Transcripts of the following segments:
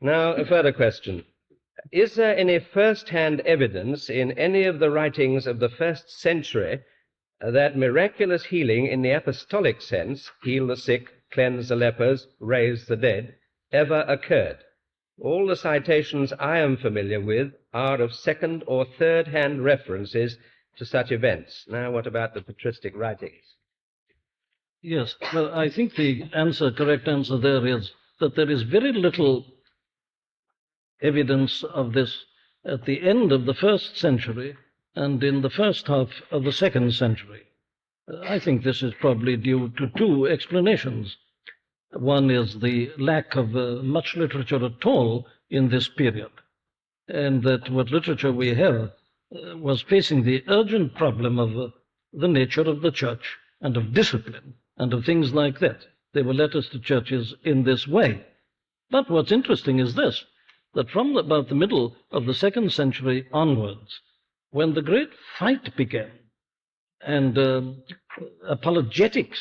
Now, a further question. Is there any first-hand evidence in any of the writings of the 1st century that miraculous healing in the apostolic sense, heal the sick, cleanse the lepers, raise the dead, ever occurred? All the citations I am familiar with are of second or third-hand references to such events. Now, what about the patristic writings? Yes, well, I think the correct answer there is that there is very little evidence of this at the end of the 1st century and in the first half of the 2nd century. I think this is probably due to two explanations. One is the lack of much literature at all in this period, and that what literature we have was facing the urgent problem of the nature of the church and of discipline and of things like that. They were letters to churches in this way. But what's interesting is this, that from about the middle of the 2nd century onwards, when the great fight began and apologetics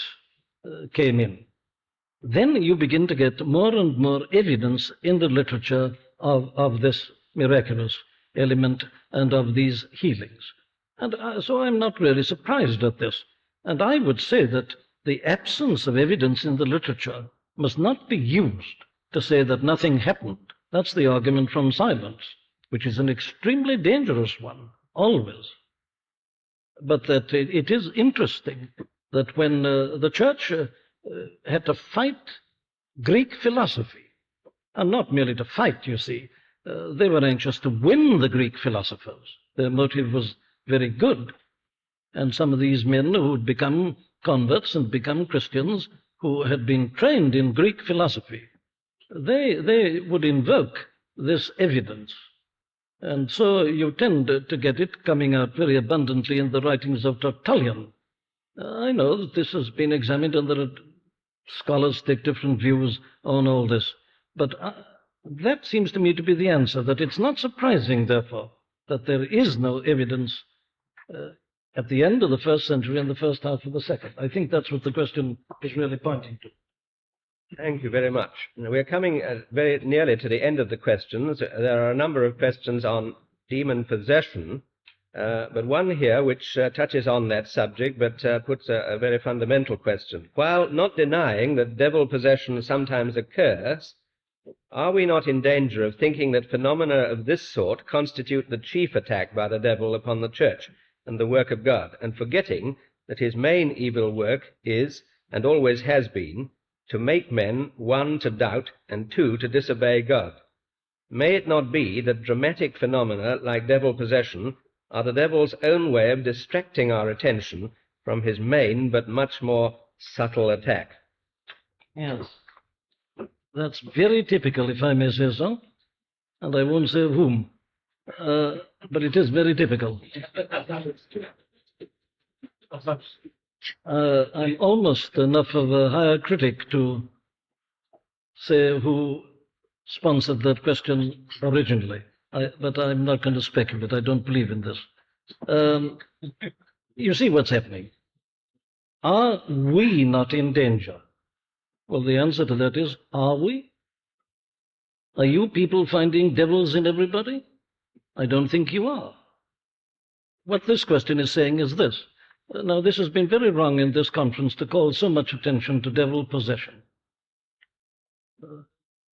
came in, then you begin to get more and more evidence in the literature of this miraculous element and of these healings. And so I'm not really surprised at this. And I would say that the absence of evidence in the literature must not be used to say that nothing happened. That's the argument from silence, which is an extremely dangerous one, always. But that it is interesting that when the church had to fight Greek philosophy, and not merely to fight, you see, they were anxious to win the Greek philosophers. Their motive was very good. And some of these men who had become converts and become Christians, who had been trained in Greek philosophy, they would invoke this evidence. And so you tend to get it coming out very abundantly in the writings of Tertullian. I know that this has been examined and there are scholars take different views on all this. But that seems to me to be the answer, that it's not surprising, therefore, that there is no evidence at the end of the 1st century and the first half of the 2nd. I think that's what the question is really pointing to. Thank you very much. We're coming very nearly to the end of the questions. There are a number of questions on demon possession, but one here which touches on that subject but puts a very fundamental question. While not denying that devil possession sometimes occurs, are we not in danger of thinking that phenomena of this sort constitute the chief attack by the devil upon the church and the work of God, and forgetting that his main evil work is, and always has been, to make men, one, to doubt, and two, to disobey God? May it not be that dramatic phenomena like devil possession are the devil's own way of distracting our attention from his main but much more subtle attack? Yes, that's very typical, if I may say so, and I won't say of whom, but it is very typical. I'm almost enough of a higher critic to say who sponsored that question originally, but I'm not going to speculate. I don't believe in this. You see what's happening. Are we not in danger? Well, the answer to that is, are we? Are you people finding devils in everybody? I don't think you are. What this question is saying is this. Now, this has been very wrong in this conference to call so much attention to devil possession.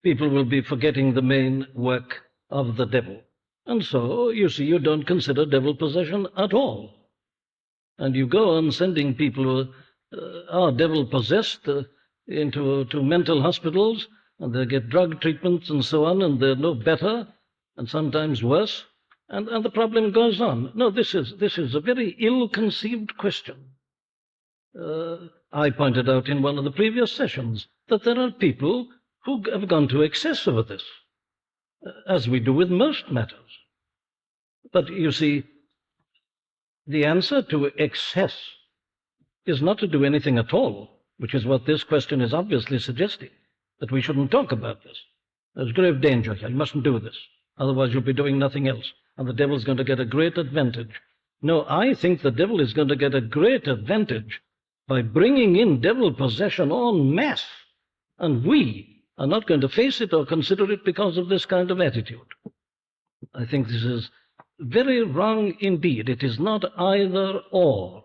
People will be forgetting the main work of the devil. And so, you see, you don't consider devil possession at all. And you go on sending people who are devil possessed into mental hospitals, and they get drug treatments and so on, and they're no better, and sometimes worse. And the problem goes on. No, this is a very ill-conceived question. I pointed out in one of the previous sessions that there are people who have gone to excess over this, as we do with most matters. But you see, the answer to excess is not to do anything at all, which is what this question is obviously suggesting, that we shouldn't talk about this. There's grave danger here. You mustn't do this. Otherwise, you'll be doing nothing else, and the devil's going to get a great advantage. No, I think the devil is going to get a great advantage by bringing in devil possession en masse, and we are not going to face it or consider it because of this kind of attitude. I think this is very wrong indeed. It is not either or.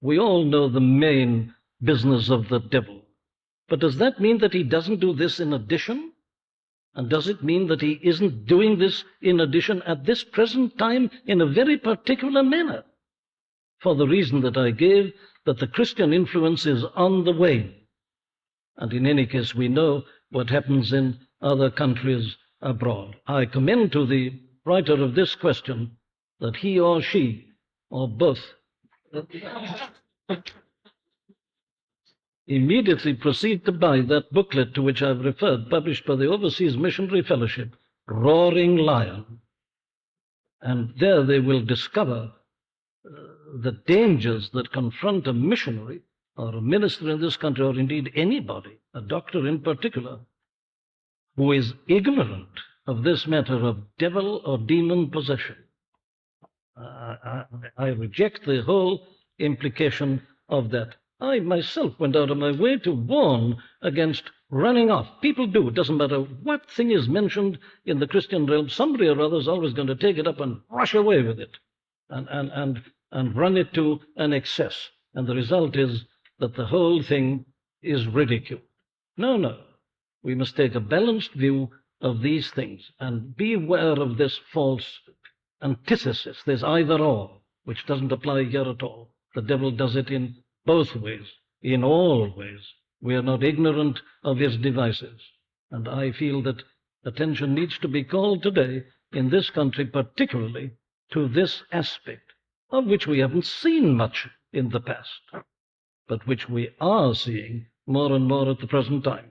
We all know the main business of the devil. But does that mean that he doesn't do this in addition? And does it mean that he isn't doing this in addition at this present time in a very particular manner? For the reason that I gave, that the Christian influence is on the wane. And in any case, we know what happens in other countries abroad. I commend to the writer of this question that he or she, or both, immediately proceed to buy that booklet to which I've referred, published by the Overseas Missionary Fellowship, Roaring Lion. And there they will discover the dangers that confront a missionary or a minister in this country, or indeed anybody, a doctor in particular, who is ignorant of this matter of devil or demon possession. I reject the whole implication of that. I myself went out of my way to warn against running off. People do. It doesn't matter what thing is mentioned in the Christian realm. Somebody or other is always going to take it up and rush away with it and run it to an excess. And the result is that the whole thing is ridiculed. No. We must take a balanced view of these things and beware of this false antithesis, this either or, which doesn't apply here at all. The devil does it in both ways, in all ways. We are not ignorant of his devices. And I feel that attention needs to be called today in this country, particularly to this aspect, of which we haven't seen much in the past, but which we are seeing more and more at the present time.